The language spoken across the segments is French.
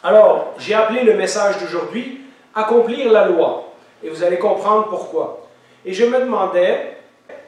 Alors, j'ai appelé le message d'aujourd'hui « Accomplir la loi ». Et vous allez comprendre pourquoi. Et je me demandais,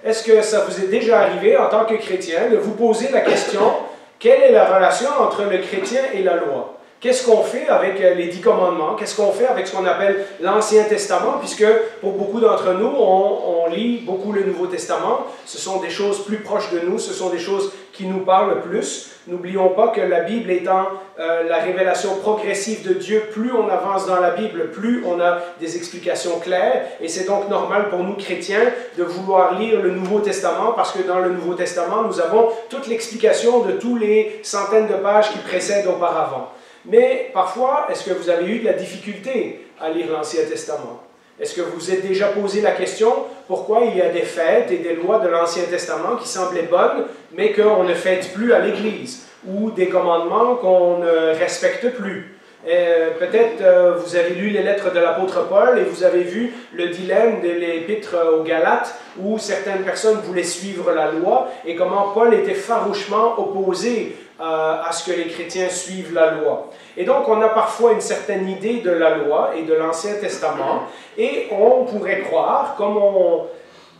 est-ce que ça vous est déjà arrivé en tant que chrétien de vous poser la question « Quelle est la relation entre le chrétien et la loi ?» Qu'est-ce qu'on fait avec les 10 commandements? Qu'est-ce qu'on fait avec ce qu'on appelle l'Ancien Testament? Puisque pour beaucoup d'entre nous, on lit beaucoup le Nouveau Testament. Ce sont des choses plus proches de nous, ce sont des choses qui nous parlent plus. N'oublions pas que la Bible étant la révélation progressive de Dieu, plus on avance dans la Bible, plus on a des explications claires. Et c'est donc normal pour nous chrétiens de vouloir lire le Nouveau Testament parce que dans le Nouveau Testament, nous avons toute l'explication de tous les centaines de pages qui précèdent auparavant. Mais parfois, est-ce que vous avez eu de la difficulté à lire l'Ancien Testament? Est-ce que vous vous êtes déjà posé la question pourquoi il y a des fêtes et des lois de l'Ancien Testament qui semblaient bonnes, mais qu'on ne fête plus à l'Église, ou des commandements qu'on ne respecte plus? Peut-être vous avez lu les lettres de l'apôtre Paul et vous avez vu le dilemme de l'épître aux Galates où certaines personnes voulaient suivre la loi et comment Paul était farouchement opposé à ce que les chrétiens suivent la loi. Et donc on a parfois une certaine idée de la loi et de l'Ancien Testament et on pourrait croire, comme on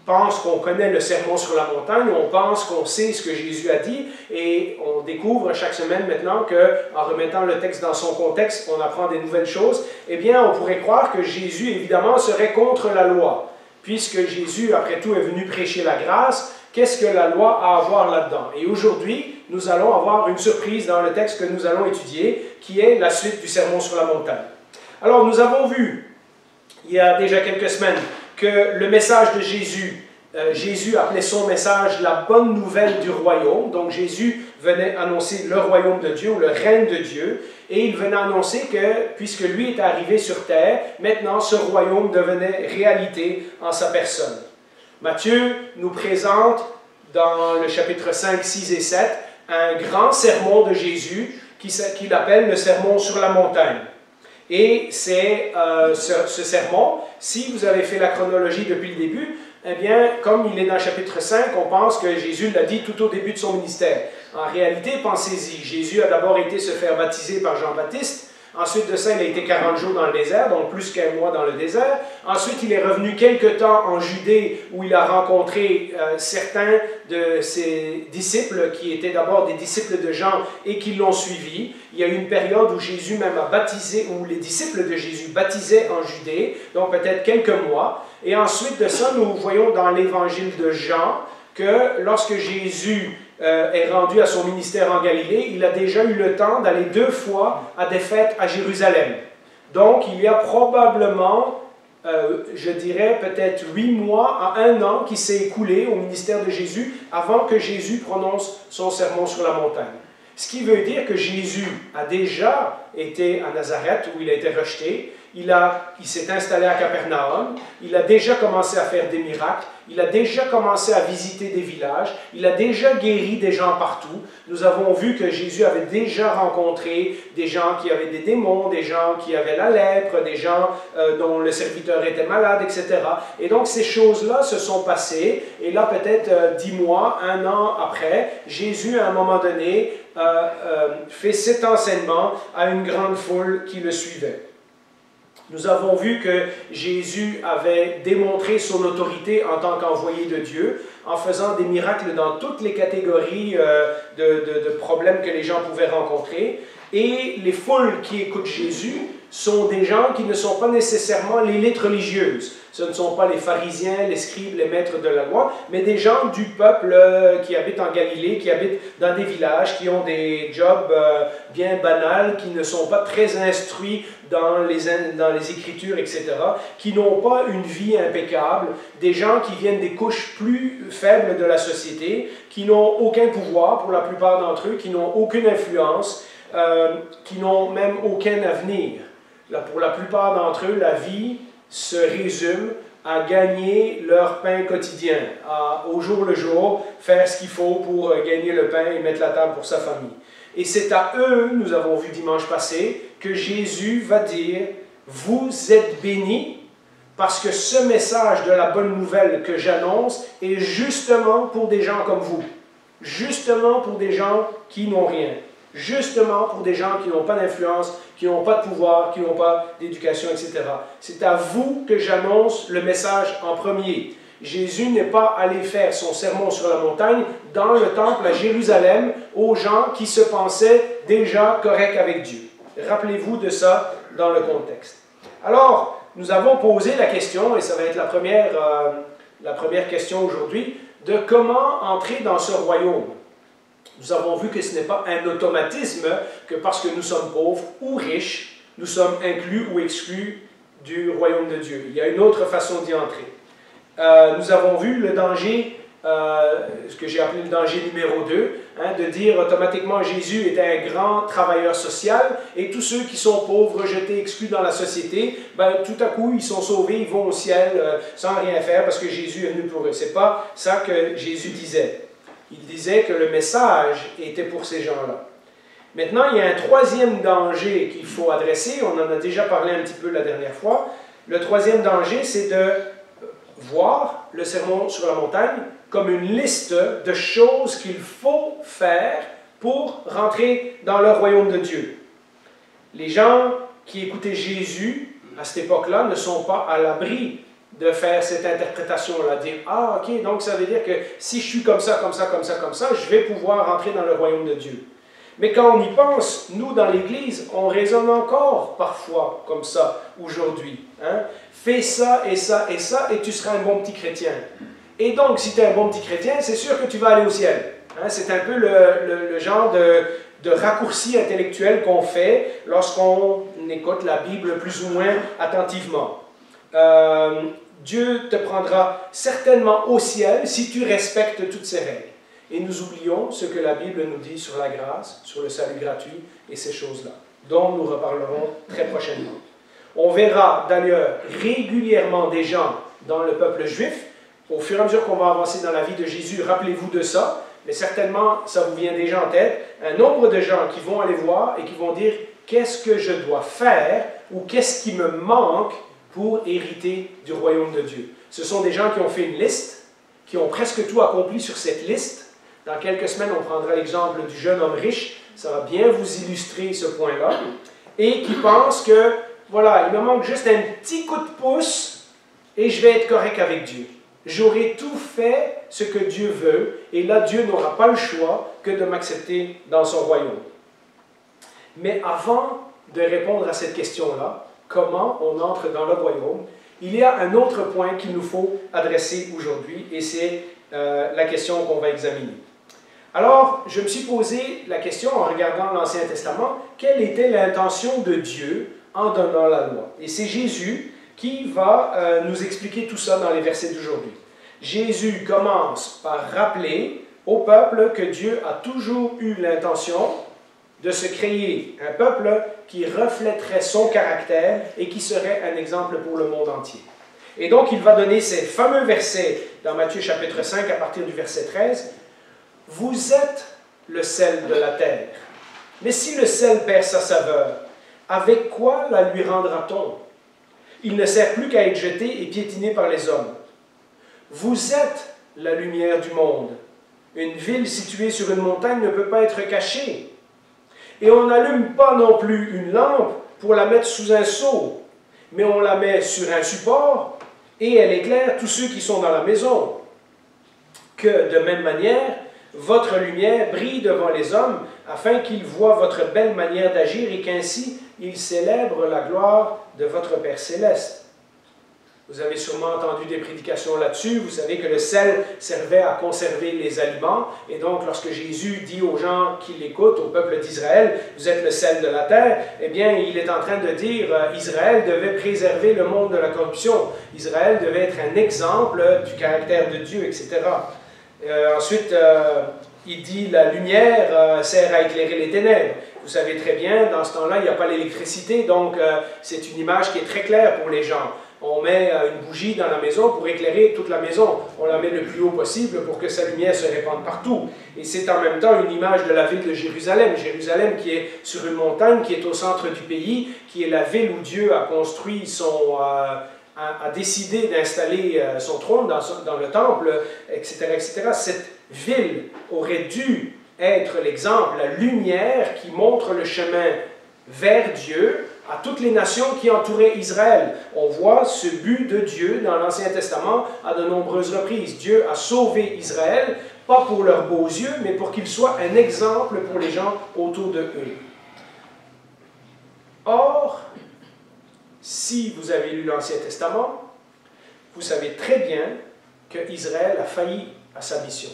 pense qu'on connaît le sermon sur la montagne, on pense qu'on sait ce que Jésus a dit et on découvre chaque semaine maintenant qu'en remettant le texte dans son contexte, on apprend des nouvelles choses, eh bien on pourrait croire que Jésus évidemment serait contre la loi. Puisque Jésus, après tout, est venu prêcher la grâce, qu'est-ce que la loi a à voir là-dedans? Et aujourd'hui, nous allons avoir une surprise dans le texte que nous allons étudier, qui est la suite du sermon sur la montagne. Alors nous avons vu, il y a déjà quelques semaines, que le message de Jésus, Jésus appelait son message la bonne nouvelle du royaume. Donc Jésus venait annoncer le royaume de Dieu, ou le règne de Dieu, et il venait annoncer que, puisque lui est arrivé sur terre, maintenant ce royaume devenait réalité en sa personne. Matthieu nous présente dans le chapitre 5, 6 et 7 un grand sermon de Jésus qu'il appelle le sermon sur la montagne. Et c'est ce sermon, si vous avez fait la chronologie depuis le début, eh bien, comme il est dans le chapitre 5, on pense que Jésus l'a dit tout au début de son ministère. En réalité, pensez-y, Jésus a d'abord été se faire baptiser par Jean-Baptiste. Ensuite de ça, il a été 40 jours dans le désert, donc plus qu'un mois dans le désert. Ensuite, il est revenu quelque temps en Judée, où il a rencontré certains de ses disciples, qui étaient d'abord des disciples de Jean et qui l'ont suivi. Il y a eu une période où Jésus même a baptisé, où les disciples de Jésus baptisaient en Judée, donc peut-être quelques mois. Et ensuite de ça, nous voyons dans l'évangile de Jean que lorsque Jésus est rendu à son ministère en Galilée, il a déjà eu le temps d'aller 2 fois à des fêtes à Jérusalem. Donc, il y a probablement, je dirais peut-être 8 mois à 1 an qui s'est écoulé au ministère de Jésus avant que Jésus prononce son sermon sur la montagne. Ce qui veut dire que Jésus a déjà été à Nazareth où il a été rejeté, il s'est installé à Capernaum, il a déjà commencé à faire des miracles, il a déjà commencé à visiter des villages, il a déjà guéri des gens partout. Nous avons vu que Jésus avait déjà rencontré des gens qui avaient des démons, des gens qui avaient la lèpre, des gens dont le serviteur était malade, etc. Et donc ces choses-là se sont passées, et là peut-être 10 mois, 1 an après, Jésus à un moment donné fait cet enseignement à une grande foule qui le suivait. Nous avons vu que Jésus avait démontré son autorité en tant qu'envoyé de Dieu en faisant des miracles dans toutes les catégories de problèmes que les gens pouvaient rencontrer. Et les foules qui écoutent Jésus sont des gens qui ne sont pas nécessairement l'élite religieuse. Ce ne sont pas les pharisiens, les scribes, les maîtres de la loi, mais des gens du peuple qui habitent en Galilée, qui habitent dans des villages, qui ont des jobs bien banals, qui ne sont pas très instruits dans les Écritures, etc., qui n'ont pas une vie impeccable, des gens qui viennent des couches plus faibles de la société, qui n'ont aucun pouvoir pour la plupart d'entre eux, qui n'ont aucune influence, qui n'ont même aucun avenir. Pour la plupart d'entre eux, la vie se résume à gagner leur pain quotidien, au jour le jour, faire ce qu'il faut pour gagner le pain et mettre la table pour sa famille. Et c'est à eux, nous avons vu dimanche passé, que Jésus va dire « Vous êtes bénis parce que ce message de la bonne nouvelle que j'annonce est justement pour des gens comme vous, justement pour des gens qui n'ont rien. » justement pour des gens qui n'ont pas d'influence, qui n'ont pas de pouvoir, qui n'ont pas d'éducation, etc. C'est à vous que j'annonce le message en premier. Jésus n'est pas allé faire son sermon sur la montagne dans le temple à Jérusalem aux gens qui se pensaient déjà corrects avec Dieu. Rappelez-vous de ça dans le contexte. Alors, nous avons posé la question, et ça va être la première question aujourd'hui, de comment entrer dans ce royaume. Nous avons vu que ce n'est pas un automatisme que parce que nous sommes pauvres ou riches, nous sommes inclus ou exclus du royaume de Dieu. Il y a une autre façon d'y entrer. Nous avons vu le danger, ce que j'ai appelé le danger numéro 2, de dire automatiquement Jésus était un grand travailleur social et tous ceux qui sont pauvres, rejetés, exclus dans la société, tout à coup ils sont sauvés, ils vont au ciel sans rien faire parce que Jésus est venu pour eux. Ce n'est pas ça que Jésus disait. Il disait que le message était pour ces gens-là. Maintenant, il y a un troisième danger qu'il faut adresser. On en a déjà parlé un petit peu la dernière fois. Le troisième danger, c'est de voir le sermon sur la montagne comme une liste de choses qu'il faut faire pour rentrer dans le royaume de Dieu. Les gens qui écoutaient Jésus à cette époque-là ne sont pas à l'abri de faire cette interprétation-là, dire « Ah, ok, donc ça veut dire que si je suis comme ça, comme ça, comme ça, comme ça, je vais pouvoir rentrer dans le royaume de Dieu. » Mais quand on y pense, nous, dans l'Église, on raisonne encore parfois comme ça aujourd'hui. Fais ça et ça et ça et tu seras un bon petit chrétien. Et donc, si tu es un bon petit chrétien, c'est sûr que tu vas aller au ciel. C'est un peu le genre de raccourci intellectuel qu'on fait lorsqu'on écoute la Bible plus ou moins attentivement. Dieu te prendra certainement au ciel si tu respectes toutes ces règles. Et nous oublions ce que la Bible nous dit sur la grâce, sur le salut gratuit et ces choses-là, dont nous reparlerons très prochainement. On verra d'ailleurs régulièrement des gens dans le peuple juif. Au fur et à mesure qu'on va avancer dans la vie de Jésus, rappelez-vous de ça, mais certainement ça vous vient déjà en tête, un nombre de gens qui vont aller voir et qui vont dire « Qu'est-ce que je dois faire ou qu'est-ce qui me manque pour hériter du royaume de Dieu. » Ce sont des gens qui ont fait une liste, qui ont presque tout accompli sur cette liste. Dans quelques semaines, on prendra l'exemple du jeune homme riche. Ça va bien vous illustrer ce point-là. Et qui pensent que, voilà, il me manque juste un petit coup de pouce et je vais être correct avec Dieu. J'aurai tout fait ce que Dieu veut et là, Dieu n'aura pas le choix que de m'accepter dans son royaume. Mais avant de répondre à cette question-là, comment on entre dans le royaume, il y a un autre point qu'il nous faut adresser aujourd'hui et c'est la question qu'on va examiner. Alors, je me suis posé la question en regardant l'Ancien Testament, quelle était l'intention de Dieu en donnant la loi? Et c'est Jésus qui va nous expliquer tout ça dans les versets d'aujourd'hui. Jésus commence par rappeler au peuple que Dieu a toujours eu l'intention de se créer un peuple qui reflèterait son caractère et qui serait un exemple pour le monde entier. Et donc, il va donner ces fameux versets dans Matthieu chapitre 5 à partir du verset 13. « Vous êtes le sel de la terre. Mais si le sel perd sa saveur, avec quoi la lui rendra-t-on? Il ne sert plus qu'à être jeté et piétiné par les hommes. Vous êtes la lumière du monde. Une ville située sur une montagne ne peut pas être cachée. Et on n'allume pas non plus une lampe pour la mettre sous un seau, mais on la met sur un support et elle éclaire tous ceux qui sont dans la maison. Que, de même manière, votre lumière brille devant les hommes, afin qu'ils voient votre belle manière d'agir et qu'ainsi ils célèbrent la gloire de votre Père céleste. » Vous avez sûrement entendu des prédications là-dessus. Vous savez que le sel servait à conserver les aliments. Et donc, lorsque Jésus dit aux gens qui l'écoutent, au peuple d'Israël, « Vous êtes le sel de la terre », eh bien, il est en train de dire Israël devait préserver le monde de la corruption. Israël devait être un exemple du caractère de Dieu, etc. Ensuite, il dit la lumière sert à éclairer les ténèbres. Vous savez très bien, dans ce temps-là, il n'y a pas l'électricité, donc c'est une image qui est très claire pour les gens. On met une bougie dans la maison pour éclairer toute la maison. On la met le plus haut possible pour que sa lumière se répande partout. Et c'est en même temps une image de la ville de Jérusalem. Jérusalem qui est sur une montagne, qui est au centre du pays, qui est la ville où Dieu a construit a décidé d'installer son trône dans le temple, etc., etc. Cette ville aurait dû être l'exemple, la lumière qui montre le chemin vers Dieu à toutes les nations qui entouraient Israël. On voit ce but de Dieu dans l'Ancien Testament à de nombreuses reprises. Dieu a sauvé Israël, pas pour leurs beaux yeux, mais pour qu'il soit un exemple pour les gens autour de eux. Or, si vous avez lu l'Ancien Testament, vous savez très bien que Israël a failli à sa mission.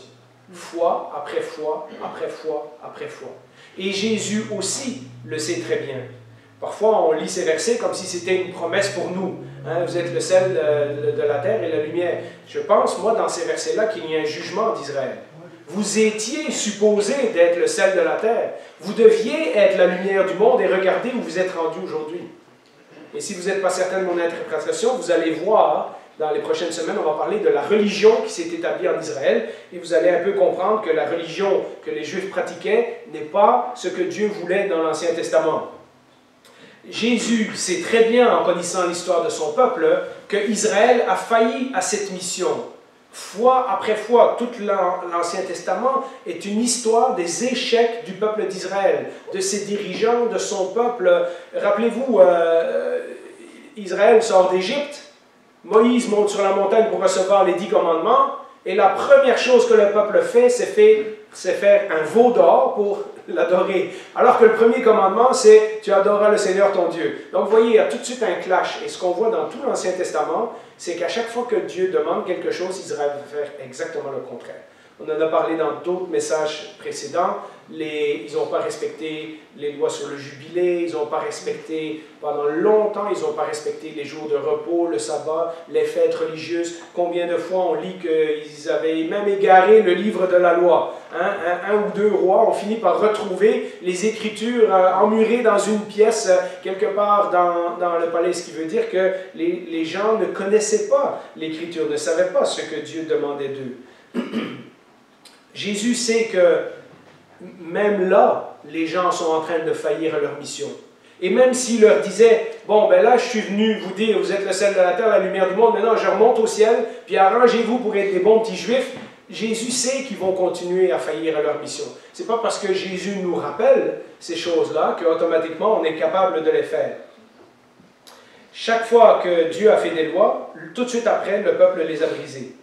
Fois après fois, après fois, après fois. Et Jésus aussi le sait très bien. Parfois, on lit ces versets comme si c'était une promesse pour nous. Hein, vous êtes le sel de la terre et la lumière. Je pense, moi, dans ces versets-là, qu'il y a un jugement d'Israël. Vous étiez supposé d'être le sel de la terre. Vous deviez être la lumière du monde et regardez où vous êtes rendu aujourd'hui. Et si vous n'êtes pas certain de mon interprétation, vous allez voir, dans les prochaines semaines, on va parler de la religion qui s'est établie en Israël et vous allez un peu comprendre que la religion que les Juifs pratiquaient n'est pas ce que Dieu voulait dans l'Ancien Testament. Jésus sait très bien, en connaissant l'histoire de son peuple, que Israël a failli à cette mission. Fois après fois, tout l'Ancien Testament est une histoire des échecs du peuple d'Israël, de ses dirigeants, de son peuple. Rappelez-vous, Israël sort d'Égypte, Moïse monte sur la montagne pour recevoir les 10 commandements, et la première chose que le peuple fait, c'est faire un veau d'or pour l'adorer. Alors que le premier commandement, c'est « Tu adoreras le Seigneur ton Dieu ». Donc vous voyez, il y a tout de suite un clash. Et ce qu'on voit dans tout l'Ancien Testament, c'est qu'à chaque fois que Dieu demande quelque chose, Israël va faire exactement le contraire. On en a parlé dans d'autres messages précédents. Ils n'ont pas respecté les lois sur le jubilé, ils n'ont pas respecté, pendant longtemps, ils n'ont pas respecté les jours de repos, le sabbat, les fêtes religieuses. Combien de fois on lit qu'ils avaient même égaré le livre de la loi. Hein? Un ou deux rois ont fini par retrouver les Écritures emmurées dans une pièce, quelque part dans le palais, ce qui veut dire que les gens ne connaissaient pas l'Écriture, ne savaient pas ce que Dieu demandait d'eux. Jésus sait que même là, les gens sont en train de faillir à leur mission. Et même s'il leur disait, bon, ben là, je suis venu vous dire, vous êtes le sel de la terre, la lumière du monde, maintenant je remonte au ciel, puis arrangez-vous pour être des bons petits juifs, Jésus sait qu'ils vont continuer à faillir à leur mission. Ce n'est pas parce que Jésus nous rappelle ces choses-là qu'automatiquement on est capable de les faire. Chaque fois que Dieu a fait des lois, tout de suite après, le peuple les a brisées.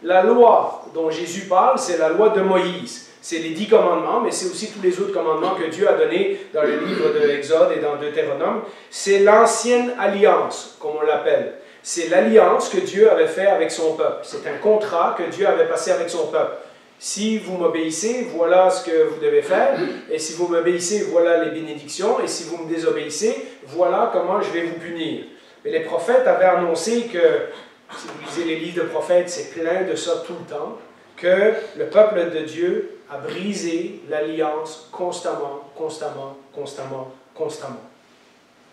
La loi dont Jésus parle, c'est la loi de Moïse. C'est les 10 commandements, mais c'est aussi tous les autres commandements que Dieu a donnés dans le livre de l'Exode et dans Deutéronome. C'est l'ancienne alliance, comme on l'appelle. C'est l'alliance que Dieu avait faite avec son peuple. C'est un contrat que Dieu avait passé avec son peuple. Si vous m'obéissez, voilà ce que vous devez faire. Et si vous m'obéissez, voilà les bénédictions. Et si vous me désobéissez, voilà comment je vais vous punir. Mais les prophètes avaient annoncé que, si vous lisez les livres de prophètes, c'est plein de ça tout le temps, que le peuple de Dieu a brisé l'alliance constamment, constamment, constamment, constamment.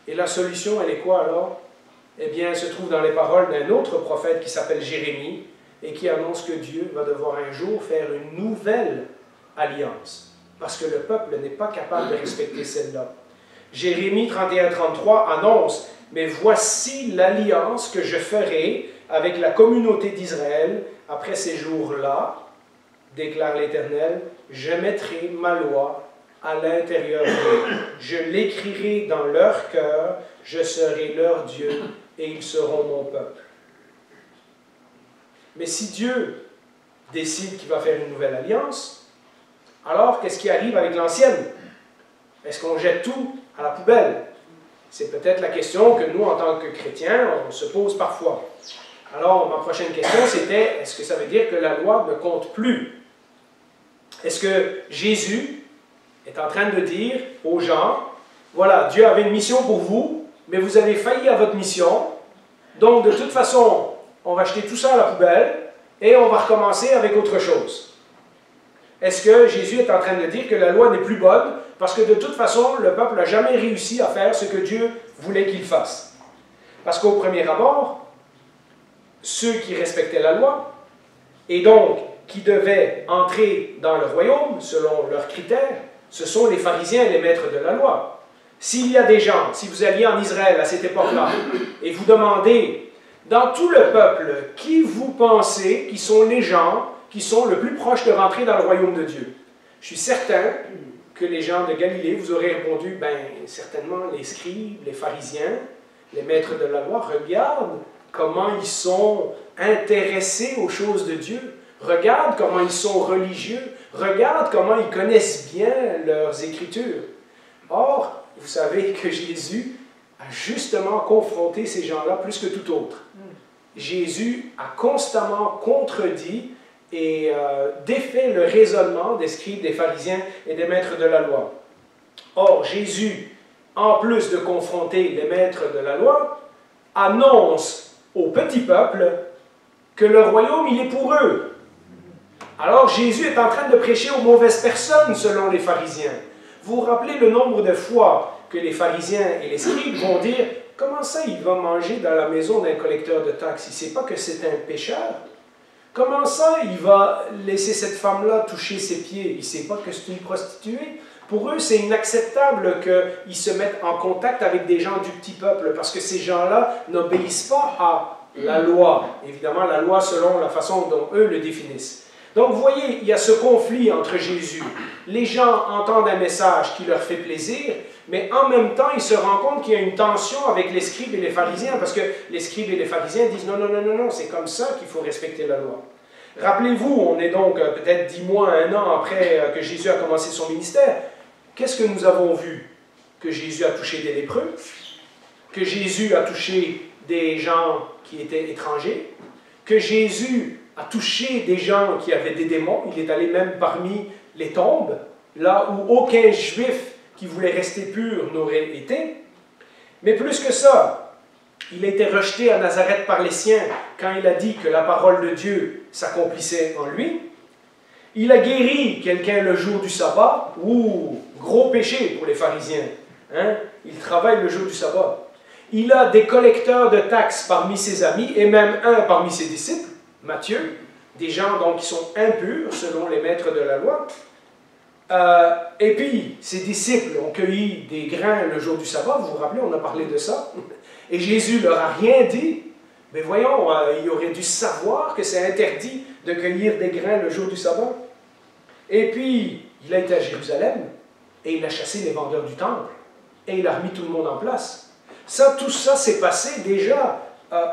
Et la solution, elle est quoi alors? Eh bien, elle se trouve dans les paroles d'un autre prophète qui s'appelle Jérémie et qui annonce que Dieu va devoir un jour faire une nouvelle alliance parce que le peuple n'est pas capable de respecter celle-là. Jérémie 31-33 annonce « Mais voici l'alliance que je ferai avec la communauté d'Israël après ces jours-là, déclare l'Éternel, je mettrai ma loi à l'intérieur d'eux. Je l'écrirai dans leur cœur, je serai leur Dieu et ils seront mon peuple. » Mais si Dieu décide qu'il va faire une nouvelle alliance, alors qu'est-ce qui arrive avec l'ancienne? Est-ce qu'on jette tout à la poubelle? C'est peut-être la question que nous, en tant que chrétiens, on se pose parfois. Alors, ma prochaine question, c'était, est-ce que ça veut dire que la loi ne compte plus? Est-ce que Jésus est en train de dire aux gens, voilà, Dieu avait une mission pour vous, mais vous avez failli à votre mission, donc de toute façon, on va jeter tout ça à la poubelle et on va recommencer avec autre chose? Est-ce que Jésus est en train de dire que la loi n'est plus bonne parce que de toute façon, le peuple n'a jamais réussi à faire ce que Dieu voulait qu'il fasse? Parce qu'au premier abord, ceux qui respectaient la loi, et donc qui devaient entrer dans le royaume selon leurs critères, ce sont les pharisiens et les maîtres de la loi. S'il y a des gens, si vous alliez en Israël à cette époque-là, et vous demandez, dans tout le peuple, qui vous pensez qui sont les gens qui sont le plus proches de rentrer dans le royaume de Dieu? Je suis certain que les gens de Galilée vous auraient répondu, ben certainement les scribes, les pharisiens, les maîtres de la loi, regarde comment ils sont intéressés aux choses de Dieu. Regarde comment ils sont religieux. Regarde comment ils connaissent bien leurs Écritures. Or, vous savez que Jésus a justement confronté ces gens-là plus que tout autre. Jésus a constamment contredit et défait le raisonnement des scribes, des pharisiens et des maîtres de la loi. Or, Jésus, en plus de confronter les maîtres de la loi, annonce au petit peuple que le royaume, il est pour eux. Alors, Jésus est en train de prêcher aux mauvaises personnes, selon les pharisiens. Vous vous rappelez le nombre de fois que les pharisiens et les scribes vont dire « Comment ça, il va manger dans la maison d'un collecteur de taxes? Il ne sait pas que c'est un pécheur. Comment ça, il va laisser cette femme-là toucher ses pieds? Il ne sait pas que c'est une prostituée. » Pour eux, c'est inacceptable qu'ils se mettent en contact avec des gens du petit peuple, parce que ces gens-là n'obéissent pas à la loi. Évidemment, la loi selon la façon dont eux le définissent. Donc, vous voyez, il y a ce conflit entre Jésus. Les gens entendent un message qui leur fait plaisir, mais en même temps, ils se rendent compte qu'il y a une tension avec les scribes et les pharisiens, parce que les scribes et les pharisiens disent « Non, non, non, non, non, c'est comme ça qu'il faut respecter la loi. » Rappelez-vous, on est donc peut-être 10 mois, 1 an après que Jésus a commencé son ministère. Qu'est-ce que nous avons vu? Que Jésus a touché des lépreux, que Jésus a touché des gens qui étaient étrangers, que Jésus a touché des gens qui avaient des démons. Il est allé même parmi les tombes, là où aucun juif qui voulait rester pur n'aurait été. Mais plus que ça, il a été rejeté à Nazareth par les siens quand il a dit que la parole de Dieu s'accomplissait en lui. Il a guéri quelqu'un le jour du sabbat. Ouh, gros péché pour les pharisiens. Hein? Il travaille le jour du sabbat. Il a des collecteurs de taxes parmi ses amis et même un parmi ses disciples, Matthieu, des gens donc qui sont impurs selon les maîtres de la loi. Et puis, ses disciples ont cueilli des grains le jour du sabbat. Vous vous rappelez, on a parlé de ça. Et Jésus leur a rien dit. Mais voyons, il aurait dû savoir que c'est interdit de cueillir des grains le jour du sabbat. Et puis, il a été à Jérusalem et il a chassé les vendeurs du temple et il a remis tout le monde en place. Tout ça s'est passé déjà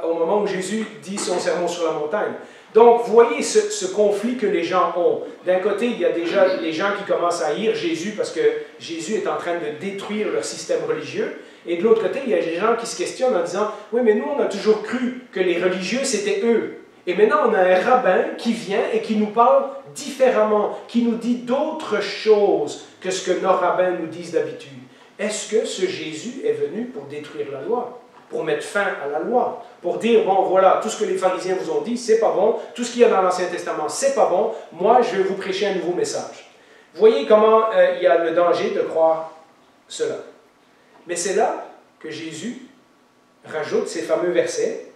au moment où Jésus dit son sermon sur la montagne. Donc, vous voyez ce conflit que les gens ont. D'un côté, il y a déjà les gens qui commencent à haïr Jésus parce que Jésus est en train de détruire leur système religieux. Et de l'autre côté, il y a des gens qui se questionnent en disant « Oui, mais nous, on a toujours cru que les religieux, c'était eux. Et maintenant, on a un rabbin qui vient et qui nous parle différemment, qui nous dit d'autres choses que ce que nos rabbins nous disent d'habitude. Est-ce que ce Jésus est venu pour détruire la loi, pour mettre fin à la loi, pour dire, bon, voilà, tout ce que les pharisiens vous ont dit, c'est pas bon, tout ce qu'il y a dans l'Ancien Testament, c'est pas bon, moi, je vais vous prêcher un nouveau message. » Vous voyez comment il y a le danger de croire cela. Mais c'est là que Jésus rajoute ces fameux versets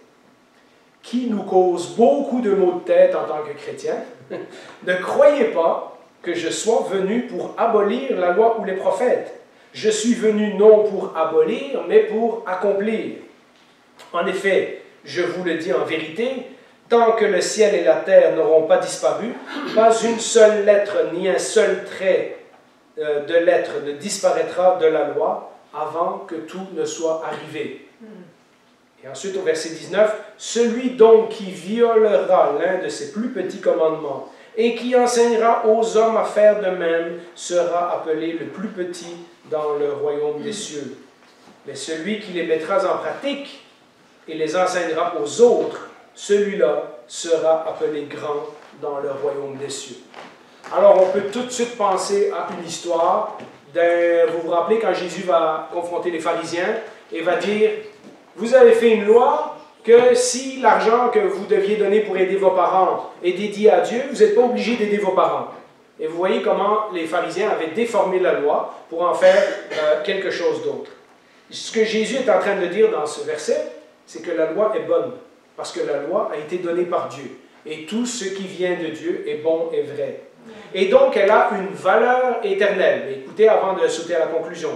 qui nous causent beaucoup de maux de tête en tant que chrétiens. Ne croyez pas que je sois venu pour abolir la loi ou les prophètes. Je suis venu non pour abolir, mais pour accomplir. En effet, je vous le dis en vérité, tant que le ciel et la terre n'auront pas disparu, pas une seule lettre ni un seul trait de lettre ne disparaîtra de la loi avant que tout ne soit arrivé. Et ensuite, au verset 19, « Celui donc qui violera l'un de ces plus petits commandements et qui enseignera aux hommes à faire de même sera appelé le plus petit dans le royaume des cieux. Mais celui qui les mettra en pratique et les enseignera aux autres, celui-là sera appelé grand dans le royaume des cieux. » Alors, on peut tout de suite penser à une histoire. Vous vous rappelez quand Jésus va confronter les pharisiens et va dire « Vous avez fait une loi que si l'argent que vous deviez donner pour aider vos parents est dédié à Dieu, vous n'êtes pas obligé d'aider vos parents. » Et vous voyez comment les pharisiens avaient déformé la loi pour en faire quelque chose d'autre. Ce que Jésus est en train de dire dans ce verset, c'est que la loi est bonne, parce que la loi a été donnée par Dieu. Et tout ce qui vient de Dieu est bon et vrai. Et donc, elle a une valeur éternelle. Mais écoutez, avant de sauter à la conclusion,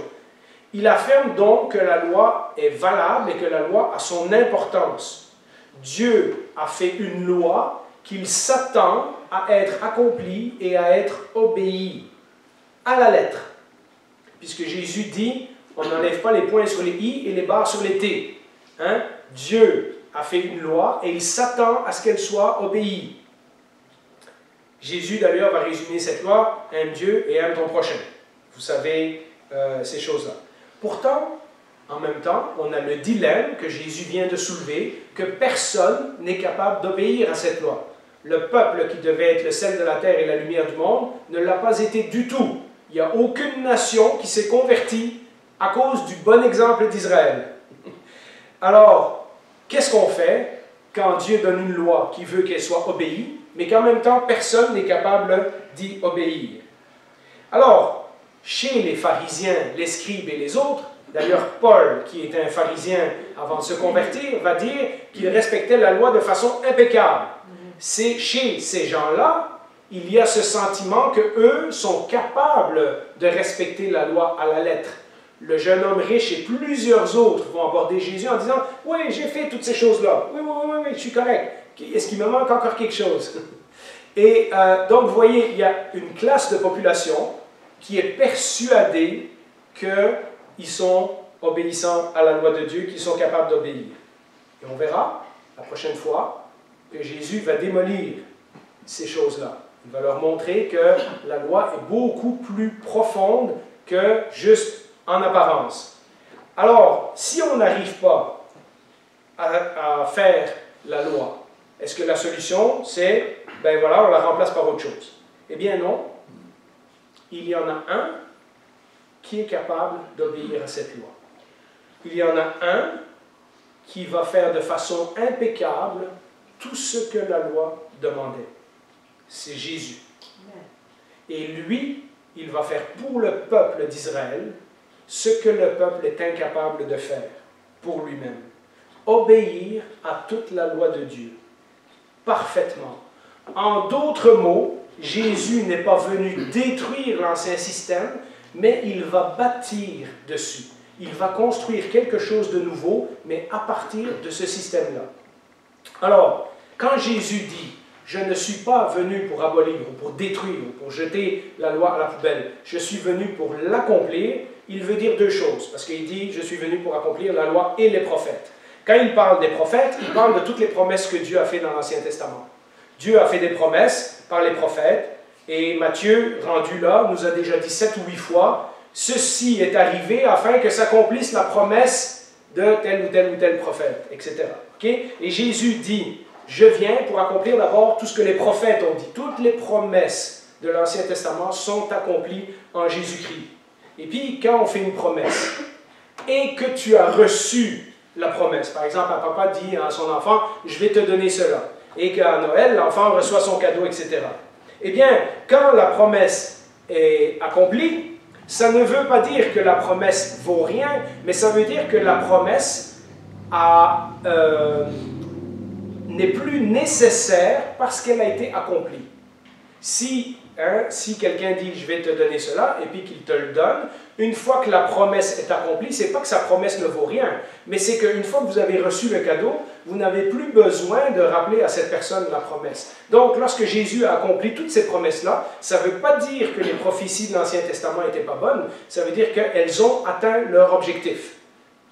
il affirme donc que la loi est valable et que la loi a son importance. Dieu a fait une loi qu'il s'attend à être accomplie et à être obéie. à la lettre. Puisque Jésus dit, on n'enlève pas les points sur les i et les barres sur les t. Hein? Dieu a fait une loi et il s'attend à ce qu'elle soit obéie. Jésus d'ailleurs va résumer cette loi, aime Dieu et aime ton prochain. Vous savez ces choses-là. Pourtant, en même temps, on a le dilemme que Jésus vient de soulever, que personne n'est capable d'obéir à cette loi. Le peuple qui devait être le sel de la terre et la lumière du monde ne l'a pas été du tout. Il n'y a aucune nation qui s'est convertie à cause du bon exemple d'Israël. Alors, qu'est-ce qu'on fait quand Dieu donne une loi qui veut qu'elle soit obéie, mais qu'en même temps, personne n'est capable d'y obéir? Alors, chez les pharisiens, les scribes et les autres, d'ailleurs Paul, qui était un pharisien avant de se convertir, va dire qu'il respectait la loi de façon impeccable. C'est chez ces gens-là, il y a ce sentiment qu'eux sont capables de respecter la loi à la lettre. Le jeune homme riche et plusieurs autres vont aborder Jésus en disant « Oui, j'ai fait toutes ces choses-là. Oui, je suis correct. Est-ce qu'il me manque encore quelque chose? » Et donc, vous voyez, il y a une classe de population qui est persuadée qu'ils sont obéissants à la loi de Dieu, qu'ils sont capables d'obéir. Et on verra, la prochaine fois, que Jésus va démolir ces choses-là. Il va leur montrer que la loi est beaucoup plus profonde que juste en apparence. Alors, si on n'arrive pas à faire la loi, est-ce que la solution, c'est, ben voilà, on la remplace par autre chose? Eh bien non. Il y en a un qui est capable d'obéir à cette loi. Il y en a un qui va faire de façon impeccable tout ce que la loi demandait. C'est Jésus. Et lui, il va faire pour le peuple d'Israël ce que le peuple est incapable de faire pour lui-même. Obéir à toute la loi de Dieu, parfaitement. En d'autres mots, Jésus n'est pas venu détruire l'ancien système, mais il va bâtir dessus. Il va construire quelque chose de nouveau, mais à partir de ce système-là. Alors, quand Jésus dit « Je ne suis pas venu pour abolir, ou pour détruire, ou pour jeter la loi à la poubelle, je suis venu pour l'accomplir », il veut dire deux choses. Parce qu'il dit « Je suis venu pour accomplir la loi et les prophètes ». Quand il parle des prophètes, il parle de toutes les promesses que Dieu a faites dans l'Ancien Testament. Dieu a fait des promesses par les prophètes, et Matthieu, rendu là, nous a déjà dit 7 ou 8 fois, ceci est arrivé afin que s'accomplisse la promesse de tel ou tel prophète, etc. Okay? Et Jésus dit, je viens pour accomplir d'abord tout ce que les prophètes ont dit. Toutes les promesses de l'Ancien Testament sont accomplies en Jésus-Christ. Et puis, quand on fait une promesse, et que tu as reçu la promesse, par exemple, un papa dit à son enfant, je vais te donner cela, et qu'à Noël, l'enfant reçoit son cadeau, etc. Eh bien, quand la promesse est accomplie, ça ne veut pas dire que la promesse vaut rien, mais ça veut dire que la promesse n'est plus nécessaire parce qu'elle a été accomplie. Si quelqu'un dit « je vais te donner cela » et puis qu'il te le donne, une fois que la promesse est accomplie, c'est pas que sa promesse ne vaut rien, mais c'est qu'une fois que vous avez reçu le cadeau, vous n'avez plus besoin de rappeler à cette personne la promesse. Donc, lorsque Jésus a accompli toutes ces promesses-là, ça ne veut pas dire que les prophéties de l'Ancien Testament n'étaient pas bonnes, ça veut dire qu'elles ont atteint leur objectif.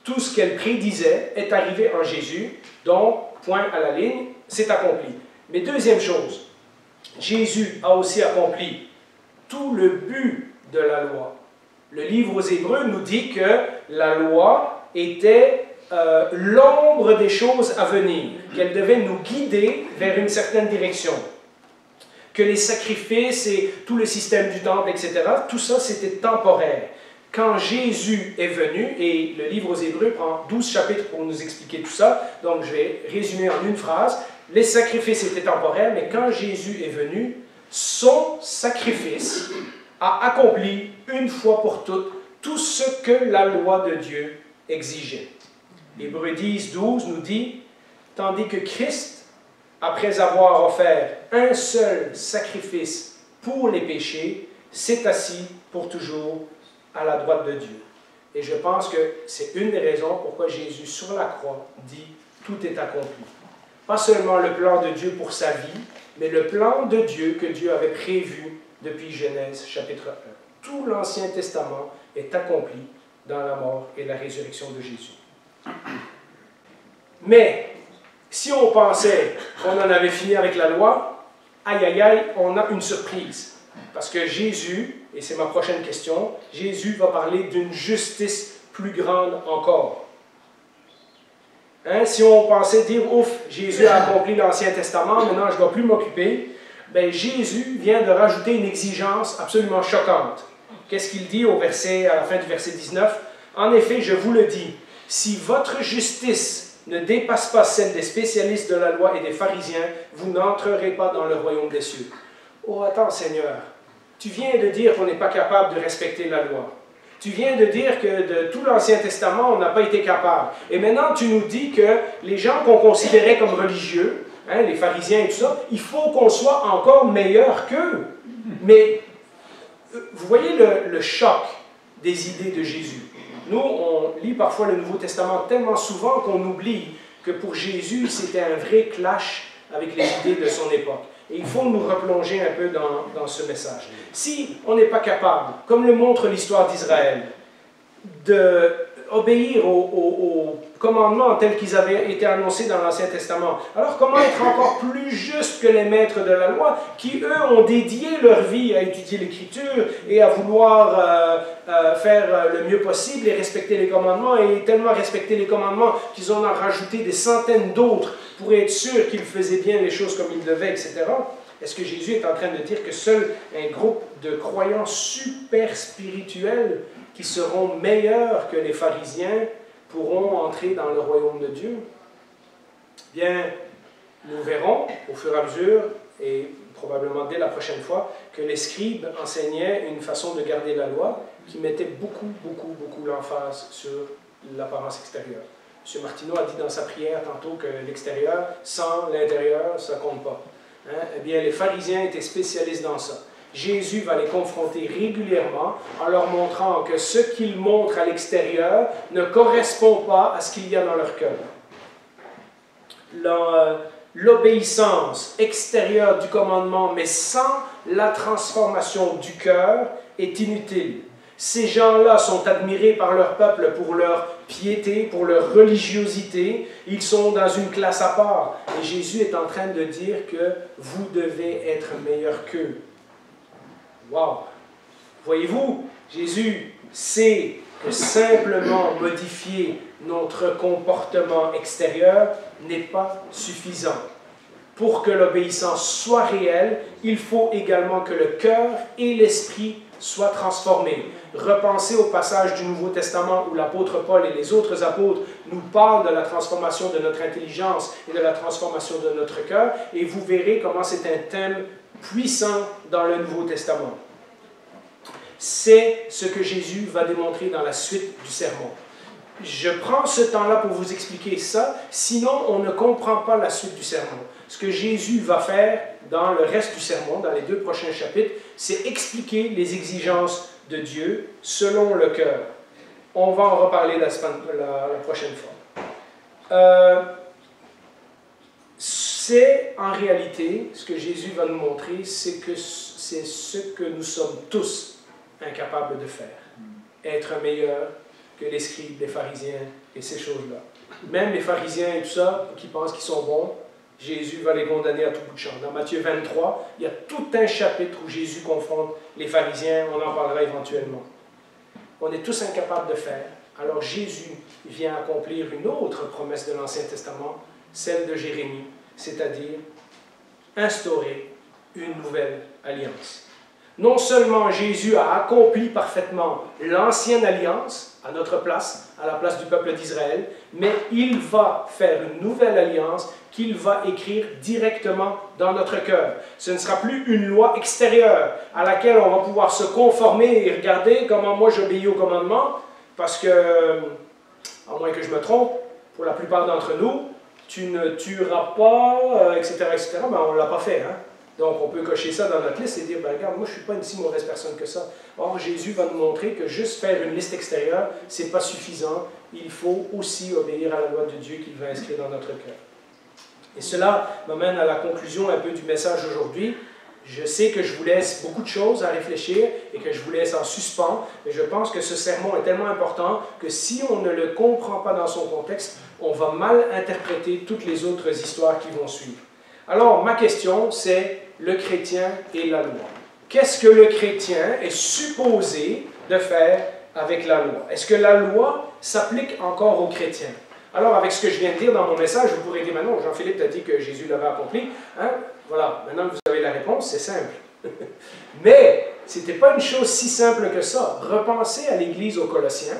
Tout ce qu'elles prédisaient est arrivé en Jésus, donc, point à la ligne, c'est accompli. Mais deuxième chose, Jésus a aussi accompli tout le but de la loi. Le livre aux Hébreux nous dit que la loi était l'ombre des choses à venir, qu'elle devait nous guider vers une certaine direction. Que les sacrifices et tout le système du temple, etc., tout ça, c'était temporaire. Quand Jésus est venu, et le livre aux Hébreux prend 12 chapitres pour nous expliquer tout ça, donc je vais résumer en une phrase. Les sacrifices étaient temporaires, mais quand Jésus est venu, son sacrifice a accompli une fois pour toutes tout ce que la loi de Dieu exigeait. Hébreux 10, 12 nous dit, tandis que Christ, après avoir offert un seul sacrifice pour les péchés, s'est assis pour toujours à la droite de Dieu. Et je pense que c'est une des raisons pourquoi Jésus, sur la croix, dit « tout est accompli ». Pas seulement le plan de Dieu pour sa vie, mais le plan de Dieu que Dieu avait prévu depuis Genèse chapitre 1. Tout l'Ancien Testament est accompli dans la mort et la résurrection de Jésus. Mais, si on pensait qu'on en avait fini avec la loi, aïe aïe aïe, on a une surprise. Parce que Jésus, et c'est ma prochaine question, Jésus va parler d'une justice plus grande encore. Hein, si on pensait dire, ouf, Jésus a accompli l'Ancien Testament, maintenant je ne dois plus m'occuper, ben Jésus vient de rajouter une exigence absolument choquante. Qu'est-ce qu'il dit à la fin du verset 19? En effet, je vous le dis, si votre justice ne dépasse pas celle des spécialistes de la loi et des pharisiens, vous n'entrerez pas dans le royaume des cieux. Oh, attends Seigneur, tu viens de dire qu'on n'est pas capable de respecter la loi. Tu viens de dire que de tout l'Ancien Testament, on n'a pas été capable. Et maintenant, tu nous dis que les gens qu'on considérait comme religieux, hein, les pharisiens et tout ça, il faut qu'on soit encore meilleur qu'eux. Mais vous voyez le choc des idées de Jésus. Nous, on lit parfois le Nouveau Testament tellement souvent qu'on oublie que pour Jésus, c'était un vrai clash avec les idées de son époque. Et il faut nous replonger un peu dans ce message. Si on n'est pas capable, comme le montre l'histoire d'Israël, d'obéir aux commandements tels qu'ils avaient été annoncés dans l'Ancien Testament, alors comment être encore plus juste que les maîtres de la loi, qui eux ont dédié leur vie à étudier l'Écriture et à vouloir faire le mieux possible et respecter les commandements, et tellement respecter les commandements qu'ils en ont rajouté des centaines d'autres pour être sûr qu'ils faisaient bien les choses comme ils devaient, etc. Est-ce que Jésus est en train de dire que seul un groupe de croyants super spirituels qui seront meilleurs que les pharisiens pourront entrer dans le royaume de Dieu? Bien, nous verrons au fur et à mesure, et probablement dès la prochaine fois, que les scribes enseignaient une façon de garder la loi qui mettait beaucoup l'emphase sur l'apparence extérieure. M. Martineau a dit dans sa prière tantôt que l'extérieur, sans l'intérieur, ça ne compte pas. Hein? Eh bien, les pharisiens étaient spécialistes dans ça. Jésus va les confronter régulièrement en leur montrant que ce qu'ils montrent à l'extérieur ne correspond pas à ce qu'il y a dans leur cœur. L'obéissance extérieure du commandement, mais sans la transformation du cœur, est inutile. Ces gens-là sont admirés par leur peuple pour leur piété, pour leur religiosité. Ils sont dans une classe à part. Et Jésus est en train de dire que vous devez être meilleurs qu'eux. Wow! Voyez-vous, Jésus sait que simplement modifier notre comportement extérieur n'est pas suffisant. Pour que l'obéissance soit réelle, il faut également que le cœur et l'esprit soient transformés. Repensez au passage du Nouveau Testament où l'apôtre Paul et les autres apôtres nous parlent de la transformation de notre intelligence et de la transformation de notre cœur, et vous verrez comment c'est un thème puissant dans le Nouveau Testament. C'est ce que Jésus va démontrer dans la suite du sermon. Je prends ce temps-là pour vous expliquer ça, sinon on ne comprend pas la suite du sermon. Ce que Jésus va faire dans le reste du sermon, dans les 2 prochains chapitres, c'est expliquer les exigences de Dieu selon le cœur. On va en reparler la prochaine fois. C'est en réalité, ce que Jésus va nous montrer, c'est ce que nous sommes tous incapables de faire. Être meilleur que les scribes, les pharisiens et ces choses-là. Même les pharisiens et tout ça, qui pensent qu'ils sont bons, Jésus va les condamner à tout bout de champ. Dans Matthieu 23, il y a tout un chapitre où Jésus confronte les pharisiens, on en parlera éventuellement. On est tous incapables de faire. Alors Jésus vient accomplir une autre promesse de l'Ancien Testament, celle de Jérémie, c'est-à-dire instaurer une nouvelle alliance. Non seulement Jésus a accompli parfaitement l'ancienne alliance à notre place, à la place du peuple d'Israël, mais il va faire une nouvelle alliance qu'il va écrire directement dans notre cœur. Ce ne sera plus une loi extérieure à laquelle on va pouvoir se conformer et regarder comment moi j'obéis au commandement, parce que, à moins que je me trompe, pour la plupart d'entre nous, tu ne tueras pas, etc., ben on ne l'a pas fait, hein? Donc, on peut cocher ça dans notre liste et dire, ben, regarde, moi, je ne suis pas une si mauvaise personne que ça. Or, Jésus va nous montrer que juste faire une liste extérieure, ce n'est pas suffisant. Il faut aussi obéir à la loi de Dieu qu'il va inscrire dans notre cœur. Et cela m'amène à la conclusion un peu du message aujourd'hui. Je sais que je vous laisse beaucoup de choses à réfléchir et que je vous laisse en suspens, mais je pense que ce sermon est tellement important que si on ne le comprend pas dans son contexte, on va mal interpréter toutes les autres histoires qui vont suivre. Alors, ma question, c'est le chrétien et la loi. Qu'est-ce que le chrétien est supposé de faire avec la loi? Est-ce que la loi s'applique encore aux chrétiens? Alors, avec ce que je viens de dire dans mon message, vous pourrez dire, maintenant, Jean-Philippe t'a dit que Jésus l'avait accompli. Hein? Voilà, maintenant que vous avez la réponse, c'est simple. Mais, ce n'était pas une chose si simple que ça. Repensez à l'Église aux Colossiens,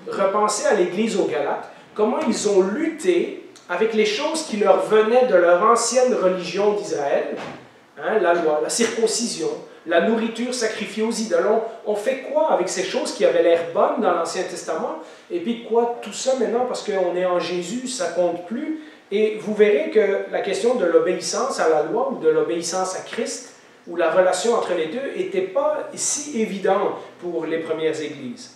repensez à l'Église aux Galates, comment ils ont lutté avec les choses qui leur venaient de leur ancienne religion d'Israël, hein, la loi, la circoncision, la nourriture sacrifiée aux idoles. On fait quoi avec ces choses qui avaient l'air bonnes dans l'Ancien Testament? Et puis quoi, tout ça maintenant, parce qu'on est en Jésus, ça compte plus. Et vous verrez que la question de l'obéissance à la loi ou de l'obéissance à Christ, ou la relation entre les deux, n'était pas si évidente pour les premières églises.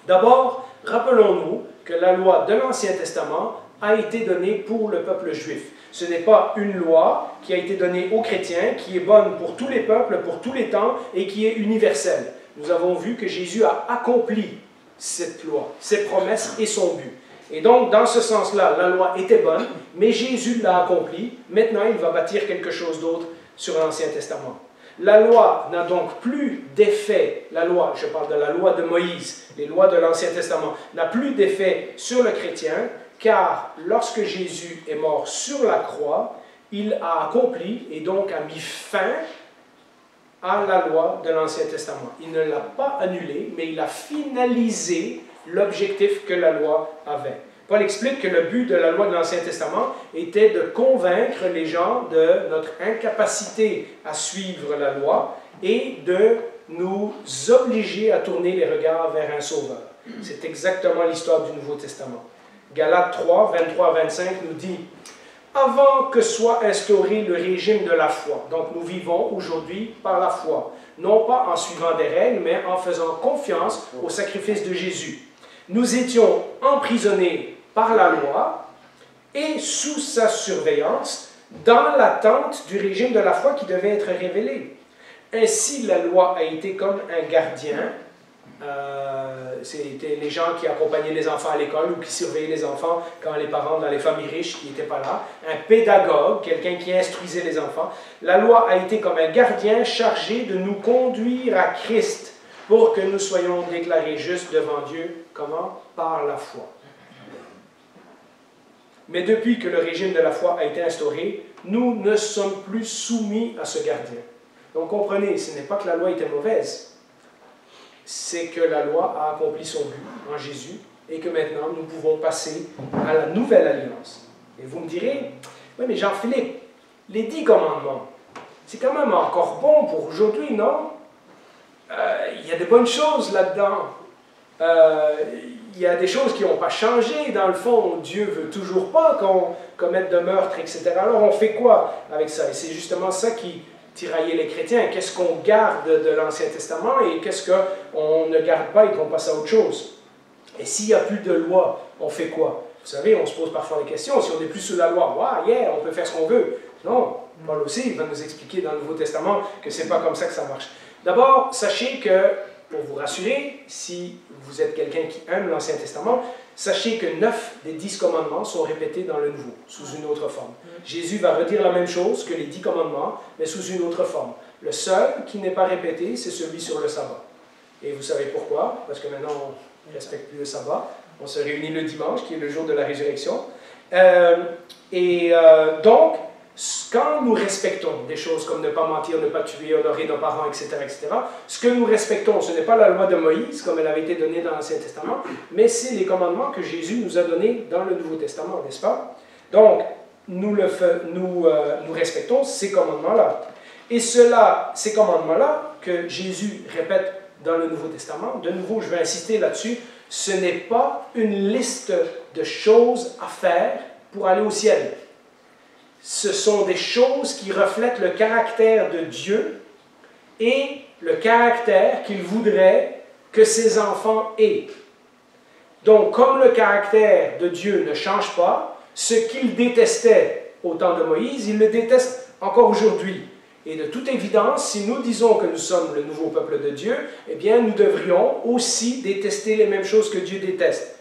D'abord, rappelons-nous que la loi de l'Ancien Testament a été donnée pour le peuple juif. Ce n'est pas une loi qui a été donnée aux chrétiens, qui est bonne pour tous les peuples, pour tous les temps, et qui est universelle. Nous avons vu que Jésus a accompli cette loi, ses promesses et son but. Et donc, dans ce sens-là, la loi était bonne, mais Jésus l'a accomplie. Maintenant, il va bâtir quelque chose d'autre sur l'Ancien Testament. La loi n'a donc plus d'effet, la loi, je parle de la loi de Moïse, les lois de l'Ancien Testament, n'a plus d'effet sur le chrétien, car lorsque Jésus est mort sur la croix, il a accompli et donc a mis fin à la loi de l'Ancien Testament. Il ne l'a pas annulée, mais il a finalisé l'objectif que la loi avait. Paul explique que le but de la loi de l'Ancien Testament était de convaincre les gens de notre incapacité à suivre la loi et de nous obliger à tourner les regards vers un sauveur. C'est exactement l'histoire du Nouveau Testament. Galates 3, 23-25 nous dit « Avant que soit instauré le régime de la foi, donc nous vivons aujourd'hui par la foi, non pas en suivant des règles, mais en faisant confiance au sacrifice de Jésus. Nous étions emprisonnés par la loi et sous sa surveillance dans l'attente du régime de la foi qui devait être révélé. Ainsi, la loi a été comme un gardien. C'était les gens qui accompagnaient les enfants à l'école ou qui surveillaient les enfants quand les parents dans les familles riches qui n'étaient pas là. Un pédagogue, quelqu'un qui instruisait les enfants. La loi a été comme un gardien chargé de nous conduire à Christ pour que nous soyons déclarés justes devant Dieu. Comment? Par la foi. Mais depuis que le régime de la foi a été instauré, nous ne sommes plus soumis à ce gardien. Donc comprenez, ce n'est pas que la loi était mauvaise, c'est que la loi a accompli son but en Jésus et que maintenant nous pouvons passer à la nouvelle alliance. Et vous me direz, oui mais Jean-Philippe, les 10 commandements, c'est quand même encore bon pour aujourd'hui, non? Il y a de bonnes choses là-dedans. Il y a des choses qui n'ont pas changé. Dans le fond, Dieu ne veut toujours pas qu'on commette de meurtre, etc. Alors on fait quoi avec ça? Et c'est justement ça qui tiraillait les chrétiens. Qu'est-ce qu'on garde de l'Ancien Testament et qu'est-ce qu'on ne garde pas et qu'on passe à autre chose? Et s'il n'y a plus de loi, on fait quoi? Vous savez, on se pose parfois des questions. Si on n'est plus sous la loi, wow, yeah, on peut faire ce qu'on veut. Non, Paul aussi il va nous expliquer dans le Nouveau Testament que ce n'est pas comme ça que ça marche. D'abord, sachez que, pour vous rassurer, si vous êtes quelqu'un qui aime l'Ancien Testament, sachez que 9 des 10 commandements sont répétés dans le Nouveau, sous une autre forme. Jésus va redire la même chose que les 10 commandements, mais sous une autre forme. Le seul qui n'est pas répété, c'est celui sur le sabbat. Et vous savez pourquoi? Parce que maintenant, on ne respecte plus le sabbat. On se réunit le dimanche, qui est le jour de la résurrection. Donc, quand nous respectons des choses comme ne pas mentir, ne pas tuer, honorer nos parents, etc., ce que nous respectons, ce n'est pas la loi de Moïse, comme elle avait été donnée dans l'Ancien Testament, mais c'est les commandements que Jésus nous a donnés dans le Nouveau Testament, n'est-ce pas? Donc, nous respectons ces commandements-là. Et ces commandements-là, que Jésus répète dans le Nouveau Testament, de nouveau, je vais insister là-dessus, ce n'est pas une liste de choses à faire pour aller au ciel. Ce sont des choses qui reflètent le caractère de Dieu et le caractère qu'il voudrait que ses enfants aient. Donc, comme le caractère de Dieu ne change pas, ce qu'il détestait au temps de Moïse, il le déteste encore aujourd'hui. Et de toute évidence, si nous disons que nous sommes le nouveau peuple de Dieu, eh bien, nous devrions aussi détester les mêmes choses que Dieu déteste.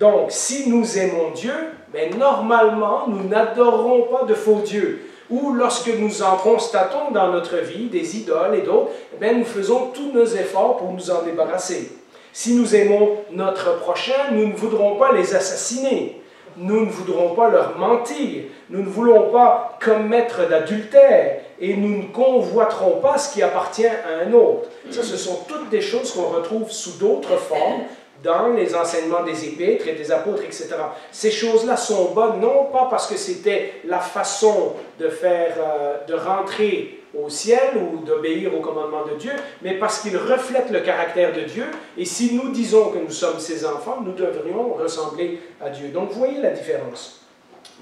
Donc, si nous aimons Dieu, mais normalement, nous n'adorerons pas de faux dieux. Ou lorsque nous en constatons dans notre vie des idoles et d'autres, eh bien, nous faisons tous nos efforts pour nous en débarrasser. Si nous aimons notre prochain, nous ne voudrons pas les assassiner. Nous ne voudrons pas leur mentir. Nous ne voulons pas commettre d'adultère. Et nous ne convoiterons pas ce qui appartient à un autre. Ça, ce sont toutes des choses qu'on retrouve sous d'autres formes dans les enseignements des épîtres et des apôtres, etc. Ces choses-là sont bonnes, non pas parce que c'était la façon de rentrer au ciel ou d'obéir au commandement de Dieu, mais parce qu'ils reflètent le caractère de Dieu. Et si nous disons que nous sommes ses enfants, nous devrions ressembler à Dieu. Donc, vous voyez la différence.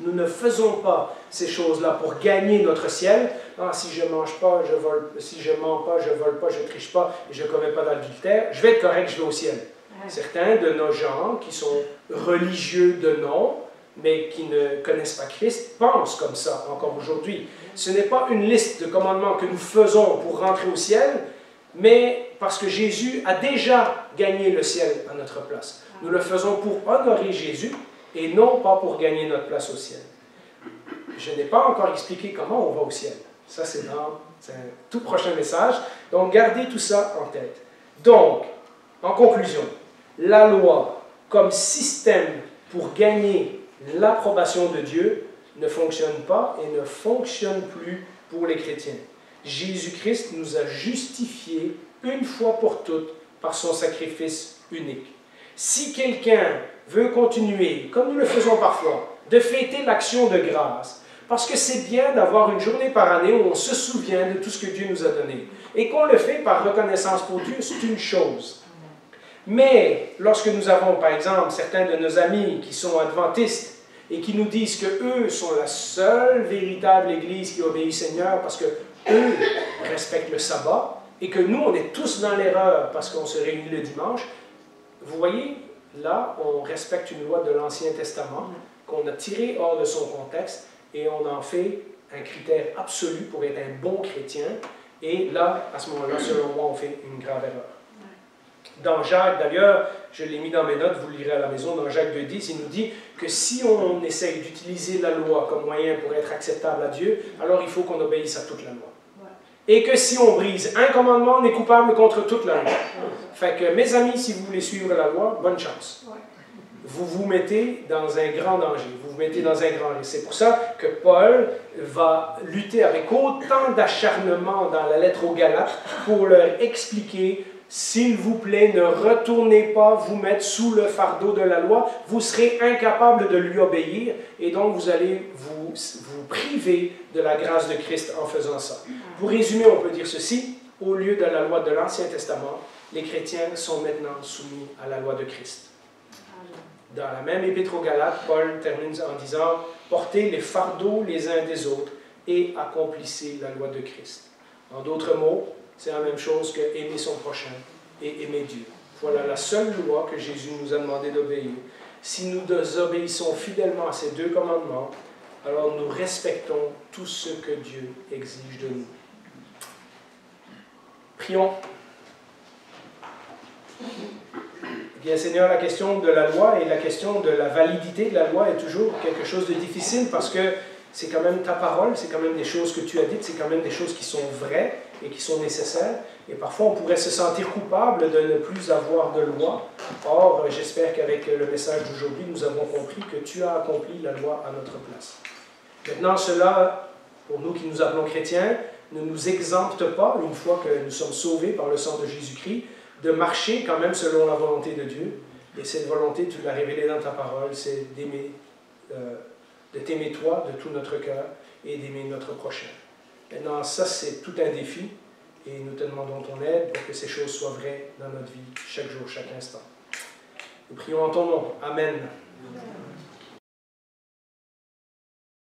Nous ne faisons pas ces choses-là pour gagner notre ciel. Ah, si je ne mange pas, je vole. Si je ne mens pas, je vole pas, je ne triche pas, et je ne commets pas d'adultère, je vais être correct, je vais au ciel. Certains de nos gens qui sont religieux de nom, mais qui ne connaissent pas Christ, pensent comme ça encore aujourd'hui. Ce n'est pas une liste de commandements que nous faisons pour rentrer au ciel, mais parce que Jésus a déjà gagné le ciel à notre place. Nous le faisons pour honorer Jésus et non pas pour gagner notre place au ciel. Je n'ai pas encore expliqué comment on va au ciel. Ça, c'est un tout prochain message. Donc, gardez tout ça en tête. Donc, en conclusion, la loi comme système pour gagner l'approbation de Dieu ne fonctionne pas et ne fonctionne plus pour les chrétiens. Jésus-Christ nous a justifiés une fois pour toutes par son sacrifice unique. Si quelqu'un veut continuer, comme nous le faisons parfois, de fêter l'action de grâce, parce que c'est bien d'avoir une journée par année où on se souvient de tout ce que Dieu nous a donné, et qu'on le fait par reconnaissance pour Dieu, c'est une chose. Mais lorsque nous avons, par exemple, certains de nos amis qui sont adventistes et qui nous disent qu'eux sont la seule véritable Église qui obéit au Seigneur parce qu'eux respectent le sabbat et que nous, on est tous dans l'erreur parce qu'on se réunit le dimanche, vous voyez, là, on respecte une loi de l'Ancien Testament qu'on a tirée hors de son contexte et on en fait un critère absolu pour être un bon chrétien. Et là, à ce moment-là, selon moi, on fait une grave erreur. Dans Jacques, d'ailleurs, je l'ai mis dans mes notes, vous le lirez à la maison, dans Jacques 2,10, il nous dit que si on essaye d'utiliser la loi comme moyen pour être acceptable à Dieu, alors il faut qu'on obéisse à toute la loi. Ouais. Et que si on brise un commandement, on est coupable contre toute la loi. Fait que, mes amis, si vous voulez suivre la loi, bonne chance. Ouais. Vous vous mettez dans un grand danger. Vous vous mettez dans un grand risque. C'est pour ça que Paul va lutter avec autant d'acharnement dans la lettre aux Galates pour leur expliquer: s'il vous plaît, ne retournez pas vous mettre sous le fardeau de la loi, vous serez incapable de lui obéir et donc vous allez vous priver de la grâce de Christ en faisant ça. Pour résumer, on peut dire ceci: au lieu de la loi de l'Ancien Testament, les chrétiens sont maintenant soumis à la loi de Christ. Dans la même épître aux Galates, Paul termine en disant: portez les fardeaux les uns des autres et accomplissez la loi de Christ. En d'autres mots, c'est la même chose que aimer son prochain et aimer Dieu. Voilà la seule loi que Jésus nous a demandé d'obéir. Si nous obéissons fidèlement à ces deux commandements, alors nous respectons tout ce que Dieu exige de nous. Prions. Bien, Seigneur, la question de la loi et la question de la validité de la loi est toujours quelque chose de difficile parce que c'est quand même ta parole, c'est quand même des choses que tu as dites, c'est quand même des choses qui sont vraies et qui sont nécessaires. Et parfois, on pourrait se sentir coupable de ne plus avoir de loi. Or, j'espère qu'avec le message d'aujourd'hui, nous avons compris que tu as accompli la loi à notre place. Maintenant, cela, pour nous qui nous appelons chrétiens, ne nous exempte pas, une fois que nous sommes sauvés par le sang de Jésus-Christ, de marcher quand même selon la volonté de Dieu. Et cette volonté, tu l'as révélée dans ta parole, c'est d'aimer, de t'aimer toi de tout notre cœur et d'aimer notre prochain. Maintenant, ça, c'est tout un défi et nous te demandons ton aide pour que ces choses soient vraies dans notre vie, chaque jour, chaque instant. Nous prions en ton nom. Amen.